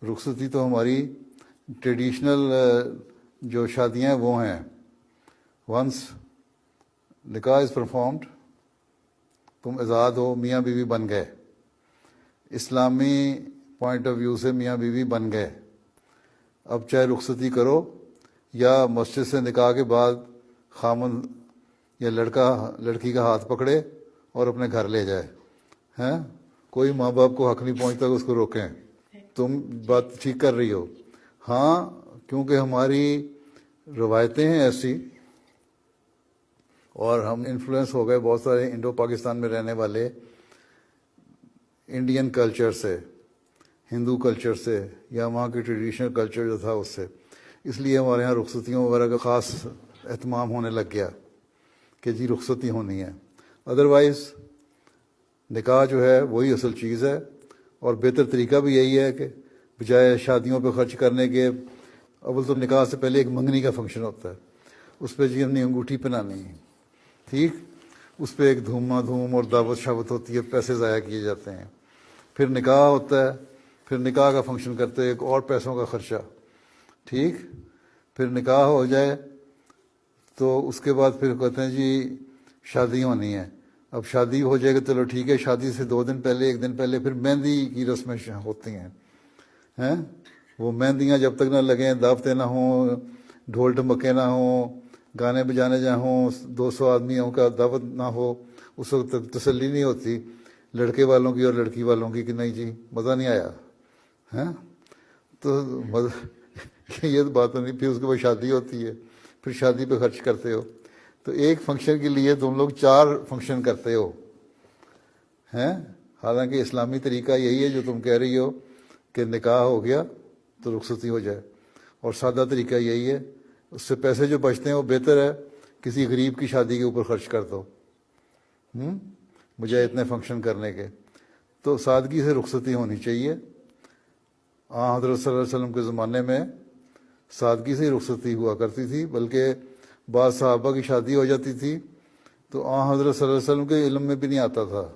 رخصتی تو ہماری ٹریڈیشنل جو شادیاں ہیں وہ ہیں. ونس نکاح از پرفارمڈ تم آزاد ہو، میاں بیوی بن گئے. اسلامی پوائنٹ آف ویو سے میاں بیوی بن گئے. اب چاہے رخصتی کرو یا مسجد سے نکاح کے بعد خامن یا لڑکی کا ہاتھ پکڑے اور اپنے گھر لے جائے. ہیں کوئی ماں باپ کو حق نہیں پہنچتا کہ اس کو روکیں. تم بات ٹھیک کر رہی ہو. ہاں کیونکہ ہماری روایتیں ہیں ایسی، اور ہم انفلوئنس ہو گئے بہت سارے انڈو پاکستان میں رہنے والے انڈین کلچر سے، ہندو کلچر سے، یا وہاں کی ٹریڈیشنل کلچر جو تھا اس سے. اس لیے ہمارے یہاں رخصتیوں وغیرہ کا خاص اہتمام ہونے لگ گیا کہ جی رخصتی ہونی ہے. ادروائز نکاح جو ہے وہی اصل چیز ہے، اور بہتر طریقہ بھی یہی ہے کہ بجائے شادیوں پہ خرچ کرنے کے، اول تو نکاح سے پہلے ایک منگنی کا فنکشن ہوتا ہے، اس پہ جی ہم نے انگوٹھی پہنانی ہے، ٹھیک، اس پہ ایک دھوما دھوم اور دعوت شاوت ہوتی ہے، پیسے ضائع کیے جاتے ہیں. پھر نکاح ہوتا ہے، پھر نکاح کا فنکشن کرتے ہیں، ایک اور پیسوں کا خرچہ، ٹھیک. پھر نکاح ہو جائے تو اس کے بعد پھر کہتے ہیں جی شادی ہونی ہے. اب شادی ہو جائے گا چلو ٹھیک ہے، شادی سے 2 دن پہلے 1 دن پہلے پھر مہندی کی رسمیں ہوتی ہیں. وہ مہندیاں جب تک نہ لگیں، دعوتیں نہ ہوں، ڈھول ڈھمکے نہ ہوں، گانے بجانے جہاں ہوں، 200 آدمیوں کا دعوت نہ ہو، اس وقت تک تسلی نہیں ہوتی لڑکے والوں کی اور لڑکی والوں کی کہ نہیں جی مزہ نہیں آیا. تو یہ بات نہیں. پھر اس کے بعد شادی ہوتی ہے، پھر شادی پہ خرچ کرتے ہو. تو ایک فنکشن کے لیے تم لوگ 4 فنکشن کرتے ہو. حالانکہ اسلامی طریقہ یہی ہے جو تم کہہ رہی ہو کہ نکاح ہو گیا تو رخصتی ہو جائے، اور سادہ طریقہ یہی ہے. اس سے پیسے جو بچتے ہیں وہ بہتر ہے کسی غریب کی شادی کے اوپر خرچ کر دو بجائے اتنے فنکشن کرنے کے. تو سادگی سے رخصتی ہونی چاہیے. حضرت صلی اللہ علیہ وسلم کے زمانے میں سادگی سے رخصتی ہوا کرتی تھی، بلکہ بعض صحابہ کی شادی ہو جاتی تھی تو حضرت صلی اللہ علیہ وسلم کے علم میں بھی نہیں آتا تھا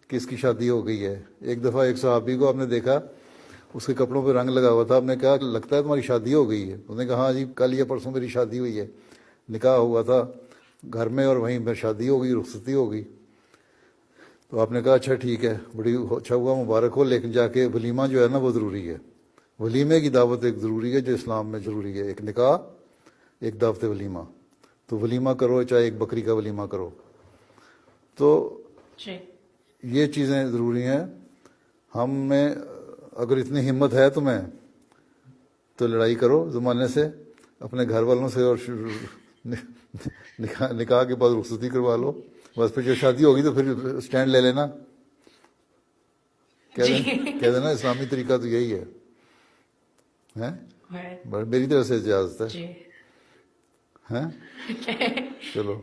کہ اس کی شادی ہو گئی ہے. ایک دفعہ ایک صحابی کو آپ نے دیکھا اس کے کپڑوں پہ رنگ لگا ہوا تھا. آپ نے کہا لگتا ہے تمہاری شادی ہو گئی ہے. انہوں نے کہا ہاں جی کل یا پرسوں میری شادی ہوئی ہے، نکاح ہوا تھا گھر میں اور وہیں پہ شادی ہو گئی، رخصتی ہو گئی. تو آپ نے کہا اچھا ٹھیک ہے، بڑی اچھا ہوا، مبارک ہو، لیکن جا کے ولیمہ جو ہے نا وہ ضروری ہے. ولیمے کی دعوت ایک ضروری ہے جو اسلام میں ضروری ہے. ایک نکاح، ایک دعوت ولیمہ. تو ولیمہ کرو چاہے ایک بکری کا ولیمہ کرو. تو یہ چیزیں ضروری ہیں. ہم میں اگر اتنی ہمت ہے تمہیں تو لڑائی کرو زمانے سے، اپنے گھر والوں سے، اور نکاح کے بعد رخصتی کروا لو. بس پھر جو شادی ہوگی تو پھر اسٹینڈ لے لینا، کہہ دینا اسلامی طریقہ تو یہی ہے. میری طرف سے اجازت ہے. چلو.